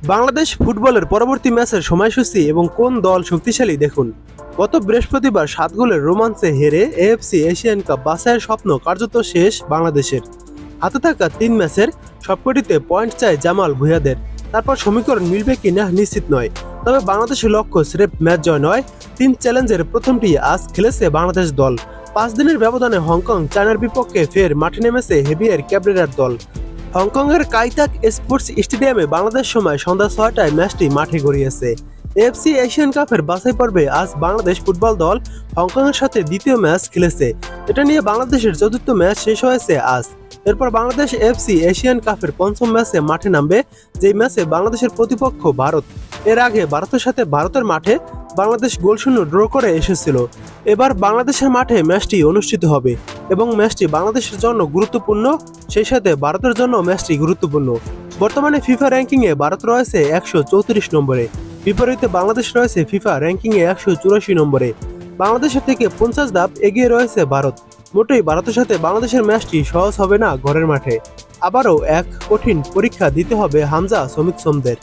বাংলাদেশ ফুটবলের পরবর্তী ম্যাচের সময়সূচি এবং কোন দল শক্তিশালী দেখুন। গত বৃহস্পতিবার 7 গোলের রোমাঞ্চে হেরে এএফসি এশিয়ান কাপ বাছাইয়ের স্বপ্ন কার্যত শেষ বাংলাদেশের। হাতে থাকা 3 ম্যাচের সবকটিতে পয়েন্ট চাই জামাল ভুঁইয়াদের। তারপর সমীকরণ মিলবে কিনা নিশ্চিত নয়, তবে বাংলাদেশের লক্ষ্য স্রেফ ম্যাচ জয় নয়। 3 চ্যালেঞ্জের প্রথমটি আজ খেলেছে বাংলাদেশ দল। 5 দিনের ব্যবধানে হংকং চায়নার বিপক্ষে ফের মাঠে নেমেছে হেভিয়ার ক্যাবরেরার দল। হংকংয়ের কাইতাক স্পোর্টস স্টেডিয়ামে বাংলাদেশ সময় সন্ধ্যা 6টায় ম্যাচটি মাঠে গড়িয়েছে। এএফসি এশিয়ান কাপের বাছাই পর্বে আজ বাংলাদেশ ফুটবল দল হংকংয়ের সাথে দ্বিতীয় ম্যাচ খেলেছে। এটা নিয়ে বাংলাদেশের চতুর্থ ম্যাচ শেষ হয়েছে আজ। এরপর বাংলাদেশ এএফসি এশিয়ান কাপের পঞ্চম ম্যাচে মাঠে নামবে, যেই ম্যাচে বাংলাদেশের প্রতিপক্ষ ভারত। এর আগে ভারতের সাথে ভারতের মাঠে বাংলাদেশ গোলশূন্য ড্র করে এসেছিল। এবার বাংলাদেশের মাঠে ম্যাচটি অনুষ্ঠিত হবে এবং ম্যাচটি বাংলাদেশের জন্য গুরুত্বপূর্ণ, সেই সাথে ভারতের জন্য ম্যাচটি গুরুত্বপূর্ণ। বর্তমানে ফিফা র্যাঙ্কিংয়ে ভারত রয়েছে 134 নম্বরে, বিপরীতে বাংলাদেশ রয়েছে ফিফা র্যাঙ্কিংয়ে 184 নম্বরে। বাংলাদেশের থেকে 50 ধাপ এগিয়ে রয়েছে ভারত। মোটেই ভারতের সাথে বাংলাদেশের ম্যাচটি সহজ হবে না ঘরের মাঠে। আবারও এক কঠিন পরীক্ষা দিতে হবে হামজা সমীর।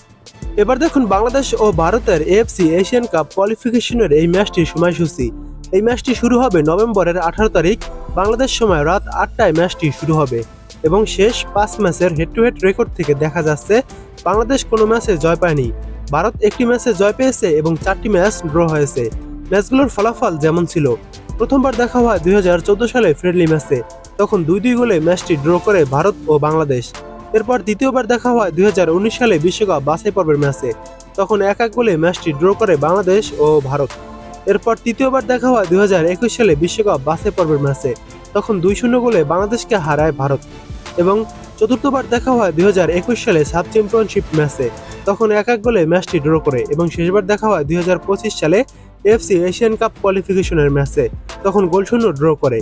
এবার দেখুন বাংলাদেশ ও ভারতের এএফসি এশিয়ান কাপ কোয়ালিফিকেশনের এই ম্যাচটির সময়সূচি। এই ম্যাচটি শুরু হবে নভেম্বরের 18 তারিখ বাংলাদেশ সময় রাত 8টায় ম্যাচটি শুরু হবে এবং শেষ 5 ম্যাচের হেড টু হেড রেকর্ড থেকে দেখা যাচ্ছে বাংলাদেশ কোনো ম্যাচে জয় পায়নি। ভারত একটি ম্যাচে জয় পেয়েছে এবং 4টি ম্যাচ ড্র হয়েছে। ম্যাচগুলোর ফলাফল যেমন ছিল: প্রথমবার দেখা হয় 2014 সালে ফ্রেন্ডলি ম্যাচে, তখন 2-2 গোলে ম্যাচটি ড্র করে ভারত ও বাংলাদেশ। এরপর দ্বিতীয়বার দেখা হয় 2019 সালে বিশ্বকাপ বাছাই পর্বের ম্যাচে, তখন 1-1 গোলে ম্যাচটি ড্র করে বাংলাদেশ ও ভারত। এরপর তৃতীয়বার দেখা হয় 2021 সালে বিশ্বকাপ বাছাই পর্বের ম্যাচে, তখন 2-0 গোলে বাংলাদেশকে হারায় ভারত। এবং চতুর্থবার দেখা হয় 2021 সালে সাব চ্যাম্পিয়নশিপ ম্যাচে, তখন 1-1 গোলে ম্যাচটি ড্র করে। এবং শেষবার দেখা হয় 2025 সালে এএফসি এশিয়ান কাপ কোয়ালিফিকেশনের ম্যাচে, তখন গোলশূন্য ড্র করে।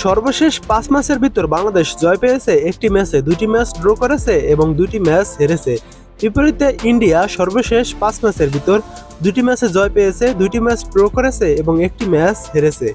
সর্বশেষ 5 ম্যাচের ভিতর বাংলাদেশ জয় পেয়েছে একটি ম্যাচে, 2টি ম্যাচ ড্র করেছে এবং 2টি ম্যাচ হেরেছে। বিপরীতে ইন্ডিয়া সর্বশেষ 5 ম্যাচের ভিতর 2টি ম্যাচে জয় পেয়েছে, 2টি ম্যাচ ড্র করেছে এবং একটি ম্যাচ হেরেছে।